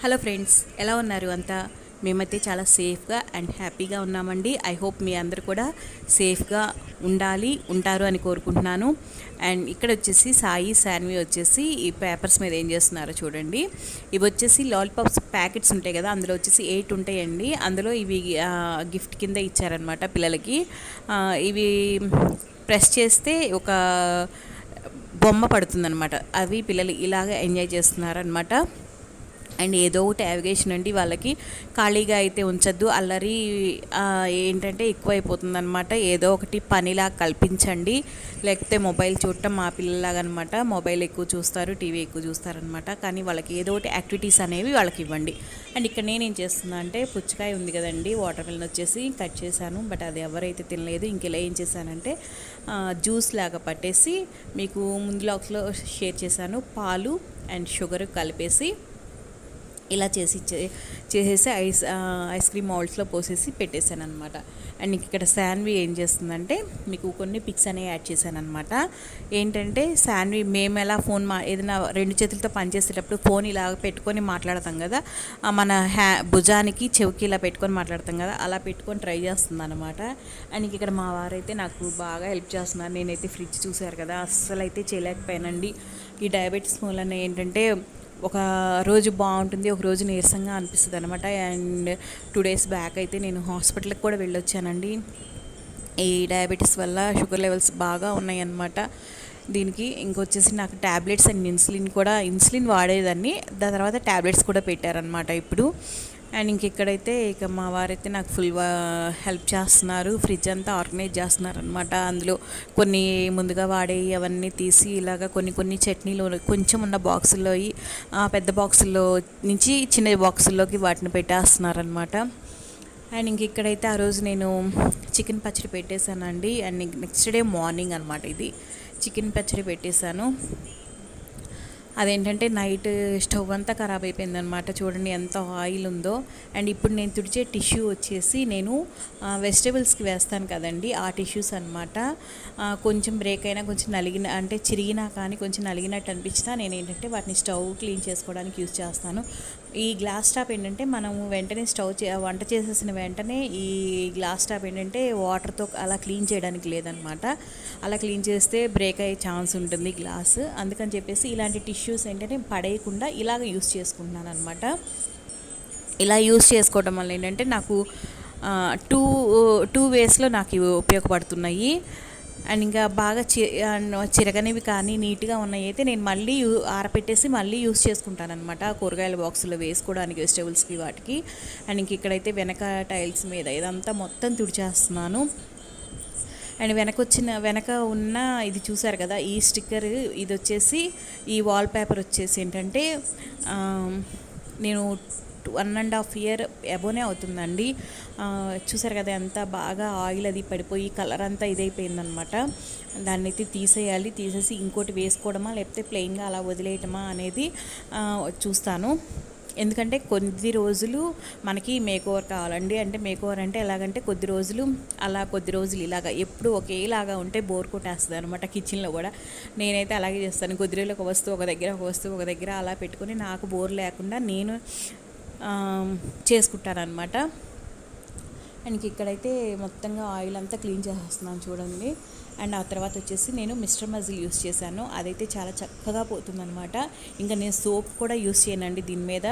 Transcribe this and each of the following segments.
Hello friends, ఎలా ఉన్నారు అంతా? మేమైతే చాలా సేఫ్గా అండ్ హ్యాపీగా ఉన్నామండి. ఐ హోప్ మీ అందరు కూడా సేఫ్గా ఉంటారు అని కోరుకుంటున్నాను. అండ్ ఇక్కడ వచ్చేసి సాయి శాన్వి వచ్చేసి ఈ పేపర్స్ మీద ఏం చేస్తున్నారో చూడండి. ఇవి వచ్చేసి లాలీపాప్స్ ప్యాకెట్స్ ఉంటాయి కదా, అందులో వచ్చేసి 8 ఉంటాయండి. అందులో ఇవి గిఫ్ట్ కింద ఇచ్చారనమాట పిల్లలకి. ఇవి ప్రెస్ చేస్తే ఒక బొమ్మ పడుతుందనమాట. అవి పిల్లలు ఇలాగ ఎంజాయ్ చేస్తున్నారనమాట. అండ్ ఏదో ఒకటి యావిగేషన్ అండి, వాళ్ళకి ఖాళీగా అయితే ఉంచద్దు. అల్లరి ఏంటంటే ఎక్కువైపోతుందన్నమాట. ఏదో ఒకటి పనిలా కల్పించండి. లేకపోతే మొబైల్ చూడటం మా పిల్లలాగా అనమాట. మొబైల్ ఎక్కువ చూస్తారు, టీవీ ఎక్కువ చూస్తారనమాట. కానీ వాళ్ళకి ఏదో ఒకటి యాక్టివిటీస్ అనేవి వాళ్ళకి ఇవ్వండి. అండ్ ఇక్కడ నేనేం చేస్తున్నా అంటే, పుచ్చకాయ ఉంది కదండి, వాటర్ మిలన్ వచ్చేసి కట్ చేశాను. బట్ అది ఎవరైతే తినలేదు. ఇంకెలా ఏం చేశానంటే జ్యూస్ లాగా పట్టేసి మీకు ముందు లాక్స్లో షేర్ చేశాను. పాలు అండ్ షుగర్ కలిపేసి ఇలా చేసేసి ఐస్ క్రీమ్ మౌల్డ్స్లో పోసేసి పెట్టేశాను అనమాట. అండ్ ఇక్కడ శాన్వి ఏం చేస్తుందంటే, మీకు కొన్ని పిక్స్ అనేవి యాడ్ చేశాను అనమాట. ఏంటంటే శాన్వి మేము ఎలా ఫోన్ ఏదైనా 2 చేతులతో పనిచేసేటప్పుడు ఫోన్ ఇలా పెట్టుకొని మాట్లాడతాం కదా, మన భుజానికి చెవికి ఇలా పెట్టుకొని మాట్లాడతాం కదా, అలా పెట్టుకొని ట్రై చేస్తుంది అనమాట. అండ్ ఇక్కడ మా వారైతే నాకు బాగా హెల్ప్ చేస్తున్నారు. నేనైతే ఫ్రిడ్జ్ చూసారు కదా, అస్సలు అయితే చేయలేకపోయానండి. ఈ డయాబెటీస్ మూలన ఏంటంటే ఒక రోజు బాగుంటుంది, ఒక రోజు నీరసంగా అనిపిస్తుంది అనమాట. అండ్ 2 days బ్యాక్ అయితే నేను హాస్పిటల్కి కూడా వెళ్ళొచ్చానండి. ఈ డయాబెటీస్ వల్ల షుగర్ లెవెల్స్ బాగా ఉన్నాయన్నమాట. దీనికి ఇంకొచ్చేసి నాకు ట్యాబ్లెట్స్ అండ్ ఇన్సులిన్ వాడేదాన్ని, దాని తర్వాత ట్యాబ్లెట్స్ కూడా పెట్టారనమాట ఇప్పుడు. అండ్ ఇంకెక్కడైతే ఇక మా వారైతే నాకు ఫుల్ హెల్ప్ చేస్తున్నారు. ఫ్రిడ్జ్ అంతా ఆర్గనైజ్ చేస్తున్నారు అనమాట. అందులో కొన్ని ముందుగా వాడేవి అవన్నీ తీసి ఇలాగ కొన్ని చట్నీలు కొంచెం ఉన్న బాక్సుల్లో పెద్ద బాక్సుల్లో నుంచి చిన్న బాక్సుల్లోకి వాటిని పెట్టేస్తున్నారనమాట. అండ్ ఇక్కడైతే ఆ రోజు నేను చికెన్ పచ్చడి పెట్టేశానండి. అండ్ నెక్స్ట్ డే మార్నింగ్ అనమాట ఇది చికెన్ పచ్చడి పెట్టేశాను. అదేంటంటే నైట్ స్టవ్ అంతా ఖరాబ్ అయిపోయిందనమాట. చూడండి ఎంత ఆయిల్ ఉందో. అండ్ ఇప్పుడు నేను తుడిచే టిష్యూ వచ్చేసి నేను వెజిటేబుల్స్కి వేస్తాను కదండి, ఆ టిష్యూస్ అనమాట. కొంచెం బ్రేక్ అయినా, కొంచెం అంటే చిరిగినా కానీ కొంచెం నలిగినట్టు అనిపించినా నేను ఏంటంటే వాటిని స్టవ్ క్లీన్ చేసుకోవడానికి యూజ్ చేస్తాను. ఈ గ్లాస్ టాప్ ఏంటంటే మనము వెంటనే వంట చేసేసిన వెంటనే ఈ గ్లాస్ టాప్ ఏంటంటే వాటర్తో అలా క్లీన్ చేయడానికి లేదనమాట. అలా క్లీన్ చేస్తే బ్రేక్ అయ్యే ఛాన్స్ ఉంటుంది గ్లాస్. అందుకని చెప్పేసి ఇలాంటి టిష్యూస్ ఏంటంటే పడేయకుండా ఇలాగ యూస్ చేసుకుంటున్నాను అనమాట. ఇలా యూస్ చేసుకోవడం వల్ల ఏంటంటే నాకు టూ వేస్లో నాకు ఇవి ఉపయోగపడుతున్నాయి. అండ్ ఇంకా బాగా చిరగనివి కానీ నీట్గా ఉన్నాయి అయితే నేను మళ్ళీ ఆరపెట్టేసి మళ్ళీ యూస్ చేసుకుంటాను అనమాట, కూరగాయల బాక్సులో వేసుకోవడానికి వెజిటేబుల్స్కి వాటికి. అండ్ ఇక్కడైతే వెనక టైల్స్ మీద ఇదంతా మొత్తం తుడిచేస్తున్నాను. అండ్ వెనక ఉన్న ఇది చూసారు కదా, ఈ స్టిక్కర్ ఇది వచ్చేసి ఈ వాల్ పేపర్ వచ్చేసి ఏంటంటే నేను 1.5 year అబోనే అవుతుందండి. చూసారు కదా ఎంత బాగా ఆయిల్ అది పడిపోయి కలర్ అంతా ఇదైపోయిందనమాట. దాన్ని అయితే తీసేసి ఇంకోటి వేసుకోవడమా లేకపోతే ప్లెయిన్గా అలా వదిలేయటమా అనేది చూస్తాను. ఎందుకంటే కొద్ది రోజులు మనకి మేకోవర్ కావాలండి. అంటే మేకోవర్ అంటే ఎలాగంటే కొద్ది రోజులు ఇలాగ ఎప్పుడు ఒకేలాగా ఉంటే బోర్ కొట్టేస్తుంది అనమాట. కిచెన్లో కూడా నేనైతే అలాగే చేస్తాను. కొద్ది రోజులు ఒక వస్తువు ఒక దగ్గర అలా పెట్టుకొని నాకు బోర్ లేకుండా నేను చేసుకుంటానమాట. అండ్ ఇక్కడైతే మొత్తంగా ఆయిల్ అంతా క్లీన్ చేసేస్తున్నాను చూడండి. అండ్ ఆ తర్వాత వచ్చేసి నేను మిస్టర్ మజిల్ యూస్ చేశాను. అదైతే చాలా చక్కగా పోతుందనమాట. ఇంకా నేను సోప్ కూడా యూస్ చేయనండి దీని మీద.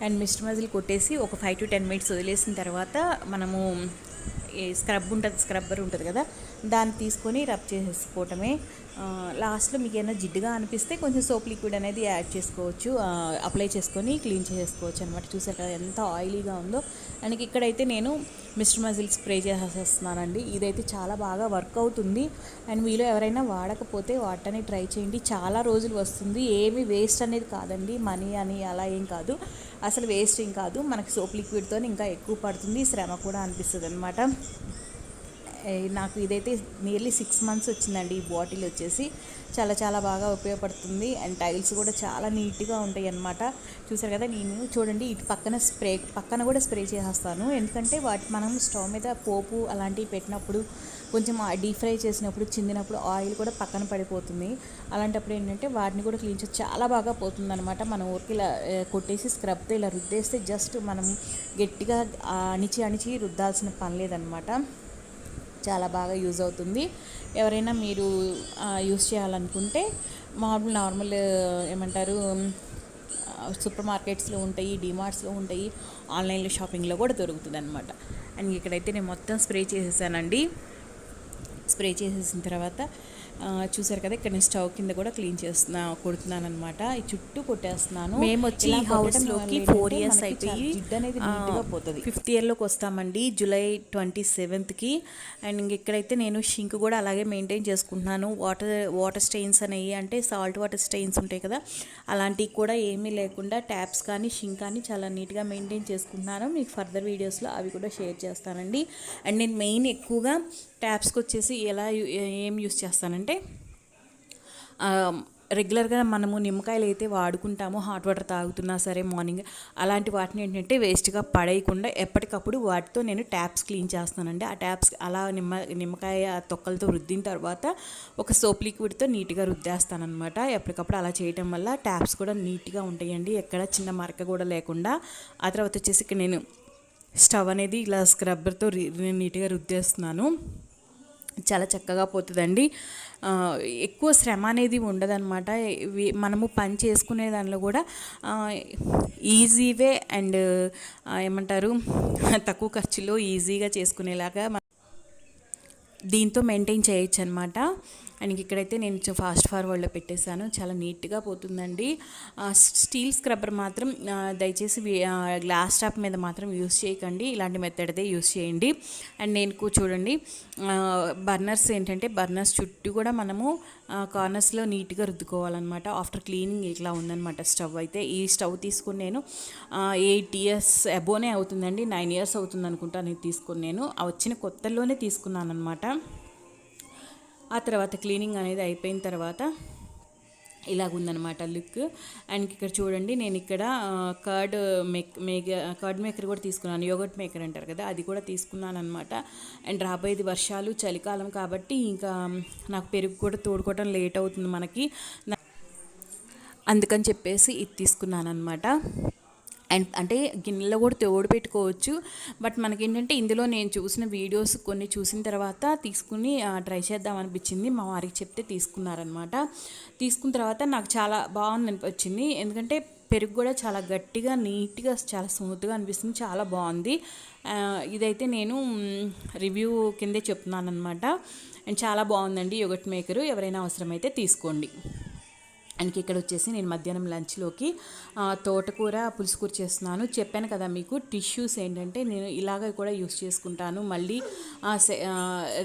అండ్ మిస్టర్ మజిల్ కొట్టేసి ఒక 5 to 10 minutes వదిలేసిన తర్వాత మనము స్క్రబ్బర్ ఉంటుంది కదా, దాన్ని తీసుకొని రబ్ చేసేసుకోవటమే. లాస్ట్లో మీకు ఏమైనా జిడ్డుగా అనిపిస్తే కొంచెం సోప్ లిక్విడ్ అనేది యాడ్ చేసుకోవచ్చు, అప్లై చేసుకొని క్లీన్ చేసుకోవచ్చు అనమాట. చూసారు కదా ఎంత ఆయిలీగా ఉందో. అండ్ ఇక్కడైతే నేను మిస్టర్ మజిల్ స్ప్రే చేసేస్తున్నానండి. ఇదైతే చాలా బాగా వర్క్ అవుతుంది. అండ్ మీలో ఎవరైనా వాడకపోతే వాటని ట్రై చేయండి, చాలా రోజులు వస్తుంది. ఏమీ వేస్ట్ అనేది కాదండి, మనీ అని అలా ఏం కాదు, అసలు వేస్ట్ ఏం కాదు. మనకి సోప్ లిక్విడ్తో ఇంకా ఎక్కువ పడుతుంది, శ్రమ కూడా అనిపిస్తుంది అనమాట. నాకు ఇదైతే నియర్లీ 6 months వచ్చిందండి. ఈ బాటిల్ వచ్చేసి చాలా బాగా ఉపయోగపడుతుంది. అండ్ టైల్స్ కూడా చాలా నీట్గా ఉంటాయి అన్నమాట. చూసారు కదా, నేను చూడండి ఇటు పక్కన కూడా స్ప్రే చేసేస్తాను. ఎందుకంటే మనం స్టవ్ మీద పోపు అలాంటివి పెట్టినప్పుడు కొంచెం డీప్ ఫ్రై చేసినప్పుడు చిందినప్పుడు ఆయిల్ కూడా పక్కన పడిపోతుంది. అలాంటప్పుడు ఏంటంటే వాటిని కూడా క్లీన్ చేసి చాలా బాగా పోతుందన్నమాట. మనం ఊరికి ఇలా కొట్టేసి స్క్రబ్తో ఇలా రుద్దేస్తే జస్ట్ మనం గట్టిగా అణిచి రుద్దాల్సిన పని లేదనమాట. చాలా బాగా యూజ్ అవుతుంది. ఎవరైనా మీరు యూజ్ చేయాలనుకుంటే నార్మల్ ఏమంటారు సూపర్ మార్కెట్స్లో ఉంటాయి, డిమార్ట్స్లో ఉంటాయి, ఆన్లైన్లో షాపింగ్లో కూడా దొరుకుతుంది అనమాట. అండ్ ఇక్కడైతే నేను మొత్తం స్ప్రే చేసేసానండి. స్ప్రే చేసేసిన తర్వాత చూసారు కదా, ఇక్కడ నేను స్టవ్ కింద కూడా క్లీన్ కొడుతున్నాను అనమాట. ఈ చుట్టూ కొట్టేస్తున్నాను. మేము వచ్చి ఈ హౌస్లోకి 4 years అయిపోయి జిడ్ అనేది నీట్గా పోతుంది. 5th ఇయర్లోకి వస్తామండి జూలై 27th. అండ్ ఇక్కడైతే నేను షింక్ కూడా అలాగే మెయింటైన్ చేసుకుంటున్నాను. వాటర్ స్టెయిన్స్ అనేవి, అంటే సాల్ట్ వాటర్ స్టెయిన్స్ ఉంటాయి కదా, అలాంటివి కూడా ఏమీ లేకుండా ట్యాప్స్ కానీ షింక్ కానీ చాలా నీట్గా మెయింటైన్ చేసుకుంటున్నాను. మీకు ఫర్దర్ వీడియోస్లో అవి కూడా షేర్ చేస్తానండి. అండ్ నేను మెయిన్ ఎక్కువగా ట్యాప్స్కి వచ్చేసి ఏం యూస్ చేస్తానంటే, రెగ్యులర్గా మనము నిమ్మకాయలు అయితే వాడుకుంటామో హాట్ వాటర్ తాగుతున్నా సరే మార్నింగ్, అలాంటి వాటిని ఏంటంటే వేస్ట్గా పడేయకుండా ఎప్పటికప్పుడు వాటితో నేను ట్యాప్స్ క్లీన్ చేస్తానండి. ఆ ట్యాప్స్ అలా నిమ్మకాయ తొక్కలతో రుద్దిన తర్వాత ఒక సోప్ లిక్విడ్తో నీట్గా రుద్దేస్తానమాట. ఎప్పటికప్పుడు అలా చేయటం వల్ల ట్యాప్స్ కూడా నీట్గా ఉంటాయండి, ఎక్కడ చిన్న మరక కూడా లేకుండా. ఆ తర్వాత వచ్చేసి ఇక్కడ నేను స్టవ్ అనేది ఇలా స్క్రబ్బర్తో నీట్గా రుద్దేస్తున్నాను. చాలా చక్కగా పోతుందండి. ఎక్కువ శ్రమ అనేది ఉండదన్నమాట. మనము పని చేసుకునే దానిలో కూడా ఈజీ వే అండ్ ఏమంటారు తక్కువ ఖర్చులో ఈజీగా చేసుకునేలాగా దీంతో మెయింటైన్ చేయొచ్చు అనమాట. అండ్ ఇక్కడైతే నేను ఫాస్ట్ ఫార్వర్డ్లో పెట్టేశాను. చాలా నీట్గా పోతుందండి. స్టీల్ స్క్రబ్బర్ మాత్రం దయచేసి గ్లాస్ టాప్ మీద మాత్రం యూస్ చేయకండి, ఇలాంటి మెథడ్దే యూస్ చేయండి. అండ్ నేను చూడండి బర్నర్స్ ఏంటంటే, బర్నర్స్ చుట్టూ కూడా మనము కార్నర్స్లో నీట్గా రుద్దుకోవాలన్నమాట. ఆఫ్టర్ క్లీనింగ్ ఇట్లా ఉందన్నమాట స్టవ్ అయితే. ఈ స్టవ్ తీసుకుని నేను 8 years అబోనే అవుతుందండి, 9 years అవుతుంది అనుకుంటా నేను తీసుకుని. నేను వచ్చిన కొత్తలోనే తీసుకున్నాను అనమాట. ఆ తర్వాత క్లీనింగ్ అనేది అయిపోయిన తర్వాత ఇలాగుందనమాట లుక్. అండ్ ఇక్కడ చూడండి, నేను ఇక్కడ కర్డ్ మేకర్ కూడా తీసుకున్నాను. యోగర్ట్ మేకర్ అంటారు కదా, అది కూడా తీసుకున్నాను అనమాట. అండ్ రాబోయేది వర్షాలు, చలికాలం కాబట్టి ఇంకా నాకు పెరుగు కూడా తోడుకోవడం లేట్ అవుతుంది మనకి, అందుకని చెప్పేసి ఇది తీసుకున్నాను అనమాట. అండ్ అంటే గిన్నెలో కూడా తోడు పెట్టుకోవచ్చు. బట్ మనకేంటంటే ఇందులో నేను చూసిన వీడియోస్ కొన్ని చూసిన తర్వాత తీసుకుని ట్రై చేద్దాం అనిపించింది. మా వారికి చెప్తే తీసుకున్నారనమాట. తీసుకున్న తర్వాత నాకు చాలా బాగుంది అనిపించింది. ఎందుకంటే పెరుగు కూడా చాలా గట్టిగా నీట్గా చాలా స్మూత్గా అనిపిస్తుంది, చాలా బాగుంది. ఇదైతే నేను రివ్యూ కిందే చెప్తున్నాను అనమాట. అండ్ చాలా బాగుందండి యోగర్ట్ మేకరు, ఎవరైనా అవసరమైతే తీసుకోండి. అండ్ ఇక్కడ వచ్చేసి నేను మధ్యాహ్నం లంచ్లోకి తోటకూర పులుసుకూర చేస్తున్నాను. చెప్పాను కదా మీకు, టిష్యూస్ ఏంటంటే నేను ఇలాగ కూడా యూస్ చేసుకుంటాను, మళ్ళీ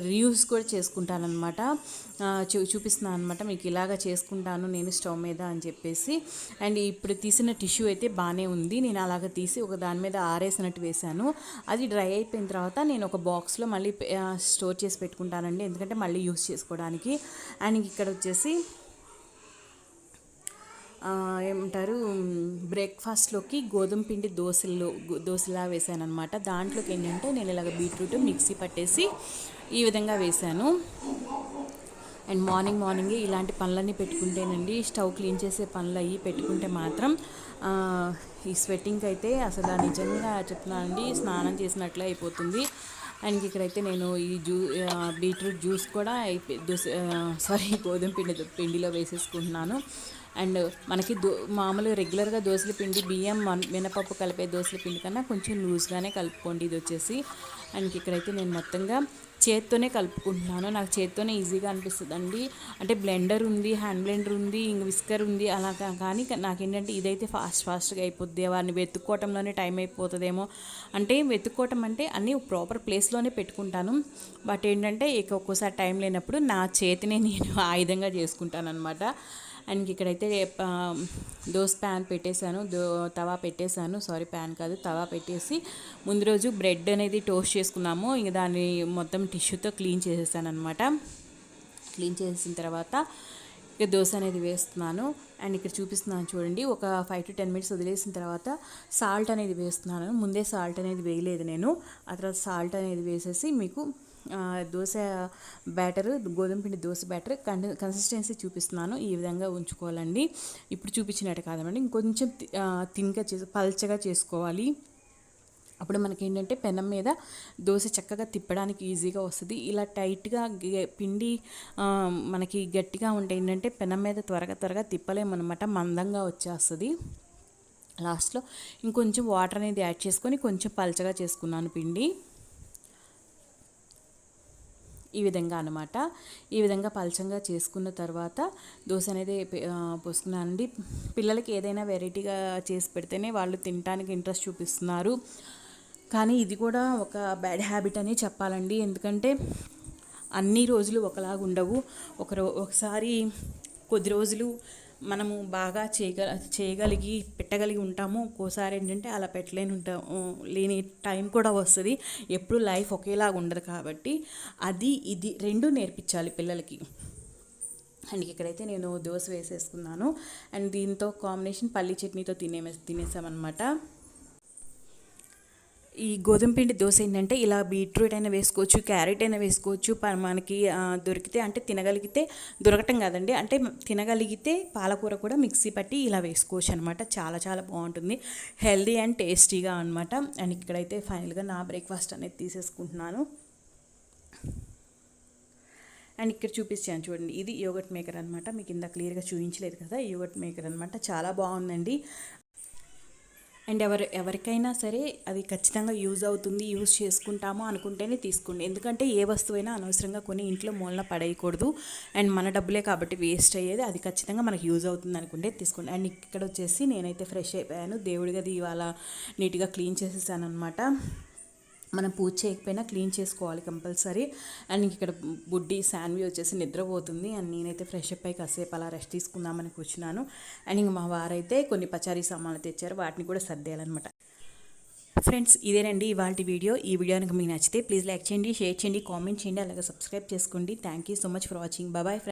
రీయూస్ కూడా చేసుకుంటాను అనమాట. చూపిస్తున్నాను అనమాట మీకు, ఇలాగ చేసుకుంటాను నేను స్టవ్ మీద అని చెప్పేసి. అండ్ ఇప్పుడు తీసిన టిష్యూ అయితే బాగానే ఉంది. నేను అలాగ తీసి ఒక దాని మీద ఆరేసినట్టు వేశాను. అది డ్రై అయిపోయిన తర్వాత నేను ఒక బాక్స్లో మళ్ళీ స్టోర్ చేసి పెట్టుకుంటానండి, ఎందుకంటే మళ్ళీ యూస్ చేసుకోవడానికి. అండ్ ఇక్కడ వచ్చేసి ఏమంటారు బ్రేక్ఫాస్ట్లోకి గోధుమ పిండి దోశలా వేసాను అనమాట. దాంట్లోకి ఏంటంటే నేను ఇలాగ బీట్రూట్ మిక్సీ పట్టేసి ఈ విధంగా వేశాను. అండ్ మార్నింగే ఇలాంటి పనులన్నీ పెట్టుకుంటేనండి, స్టవ్ క్లీన్ చేసే పనులు అవి పెట్టుకుంటే మాత్రం ఈ స్వెట్టింగ్ అయితే అసలు నిజంగా చెప్తున్నానండి, స్నానం చేసినట్లే అయిపోతుంది. అండ్ ఇక్కడైతే నేను ఈ బీట్రూట్ జ్యూస్ కూడా గోధుమ పిండిలో వేసేసుకుంటున్నాను. అండ్ మనకి మామూలుగా రెగ్యులర్గా దోశల పిండి, బియ్యం మినపప్పు కలిపే దోశల పిండి కన్నా కొంచెం లూజ్గానే కలుపుకోండి ఇది వచ్చేసి. అండ్ ఇక్కడైతే నేను మొత్తంగా చేత్తోనే కలుపుకుంటున్నాను, నాకు చేత్తోనే ఈజీగా అనిపిస్తుంది అండి. అంటే బ్లెండర్ ఉంది, హ్యాండ్ బ్లెండర్ ఉంది, ఇంక విస్కర్ ఉంది, అలా కానీ నాకేంటంటే ఇదైతే ఫాస్ట్గా అయిపోద్ది, వారిని వెతుక్కోవటంలోనే టైం అయిపోతుందేమో. అంటే వెతుక్కోవటం అంటే అన్నీ ప్రాపర్ ప్లేస్లోనే పెట్టుకుంటాను, బట్ ఏంటంటే ఇక ఒక్కోసారి టైం లేనప్పుడు నా చేతినే నేను ఆయుధంగా చేసుకుంటాను అనమాట. అండ్ ఇక్కడైతే దోశ ప్యాన్ పెట్టేశాను, తవా పెట్టేశాను, ప్యాన్ కాదు తవా పెట్టేసి ముందు రోజు బ్రెడ్ అనేది టోస్ట్ చేసుకున్నాము. ఇంక దాన్ని మొత్తం టిష్యూతో క్లీన్ చేసేసాను అనమాట. క్లీన్ చేసిన తర్వాత ఇక దోశ అనేది వేస్తున్నాను. అండ్ ఇక్కడ చూపిస్తున్నాను చూడండి, ఒక 5 to 10 minutes వదిలేసిన తర్వాత సాల్ట్ అనేది వేస్తున్నాను. ముందే సాల్ట్ అనేది వేయలేదు నేను, ఆ తర్వాత సాల్ట్ అనేది వేసేసి మీకు దోశ బ్యాటర్, గోధుమ పిండి దోశ బ్యాటర్ కన్సిస్టెన్సీ చూపిస్తున్నాను. ఈ విధంగా ఉంచుకోవాలండి. ఇప్పుడు చూపించినట్టు కాదండి, ఇంకొంచెం థిన్గా పల్చగా చేసుకోవాలి. అప్పుడు మనకి ఏంటంటే పెనం మీద దోశ చక్కగా తిప్పడానికి ఈజీగా వస్తుంది. ఇలా టైట్గా పిండి మనకి గట్టిగా ఉంటే ఏంటంటే పెనం మీద త్వరగా తిప్పలేమన్నమాట, మందంగా వచ్చేస్తుంది. లాస్ట్లో ఇంకొంచెం వాటర్ అనేది యాడ్ చేసుకొని కొంచెం పల్చగా చేసుకున్నాను పిండి. ఈ విధంగా అనమాట. ఈ విధంగా పలచంగా చేసుకున్న తర్వాత దోశ అనేది పోసుకున్నానండి. పిల్లలకి ఏదైనా వెరైటీగా చేసి పెడితేనే వాళ్ళు తినడానికి ఇంట్రెస్ట్ చూపిస్తున్నారు. కానీ ఇది కూడా ఒక బ్యాడ్ హ్యాబిట్ అని చెప్పాలండి. ఎందుకంటే అన్ని రోజులు ఒకలాగా ఉండవు. ఒకసారి కొద్ది రోజులు మనము బాగా చేయగలిగి పెట్టగలిగి ఉంటాము. ఒక్కోసారి ఏంటంటే అలా లేని టైం కూడా వస్తుంది. ఎప్పుడు లైఫ్ ఒకేలాగా ఉండదు కాబట్టి అది ఇది రెండు నేర్పించాలి పిల్లలకి. అండ్ ఇక్కడైతే నేను దోశ వేసేసుకున్నాను. అండ్ దీంతో కాంబినేషన్ పల్లీ చట్నీతో తినేసామన్నమాట. ఈ గోధుమ పిండి దోశ ఏంటంటే ఇలా బీట్రూట్ అయినా వేసుకోవచ్చు, క్యారెట్ అయినా వేసుకోవచ్చు. మనకి దొరికితే, అంటే తినగలిగితే, దొరకటం కాదండి, అంటే తినగలిగితే పాలకూర కూడా మిక్సీ పట్టి ఇలా వేసుకోవచ్చు అనమాట. చాలా చాలా బాగుంటుంది, హెల్దీ అండ్ టేస్టీగా అనమాట. అండ్ ఇక్కడైతే ఫైనల్గా నా బ్రేక్ఫాస్ట్ అనేది తీసేసుకుంటున్నాను. అండ్ ఇక్కడ చూపించాను చూడండి, ఇది యోగర్ట్ మేకర్ అనమాట. మీకు ఇంత క్లియర్గా చూపించలేదు కదా, యోగర్ట్ మేకర్ అనమాట. చాలా బాగుందండి. అండ్ ఎవరికైనా సరే అది ఖచ్చితంగా యూజ్ చేసుకుంటాము అనుకుంటేనే తీసుకోండి. ఎందుకంటే ఏ వస్తువైనా అనవసరంగా కొని ఇంట్లో మూలన పడేయకూడదు. అండ్ మన డబ్బులే కాబట్టి వేస్ట్ అయ్యేది, అది ఖచ్చితంగా మనకు యూజ్ అవుతుంది అనుకుంటే తీసుకోండి. అండ్ ఇక్కడ వచ్చేసి నేనైతే ఫ్రెష్ అయిపోయాను. దేవుడి గది ఇవాళ నీట్గా క్లీన్ చేసేసాను అనమాట. మనం పూజ చేయకపోయినా క్లీన్ చేసుకోవాలి కంపల్సరీ. అండ్ ఇక్కడ బుడ్డి శాన్వి వచ్చేసి నిద్రపోతుంది. అండ్ నేనైతే ఫ్రెష్ అప్ అయి కాసేపు అలా రెస్ట్ తీసుకుందామని కూర్చున్నాను. అండ్ ఇంక మా వారైతే కొన్ని పచారీ సామాన్లు తెచ్చారు, వాటిని కూడా సర్దేయాలన్నమాట. ఫ్రెండ్స్, ఇదేనండి ఇవాళ వీడియో. ఈ వీడియో కనుక మీకు నచ్చితే ప్లీజ్ లైక్ చేయండి, షేర్ చేయండి, కామెంట్ చేయండి, అలాగే సబ్స్క్రైబ్ చేసుకోండి. Thank you so much for watching. Bye.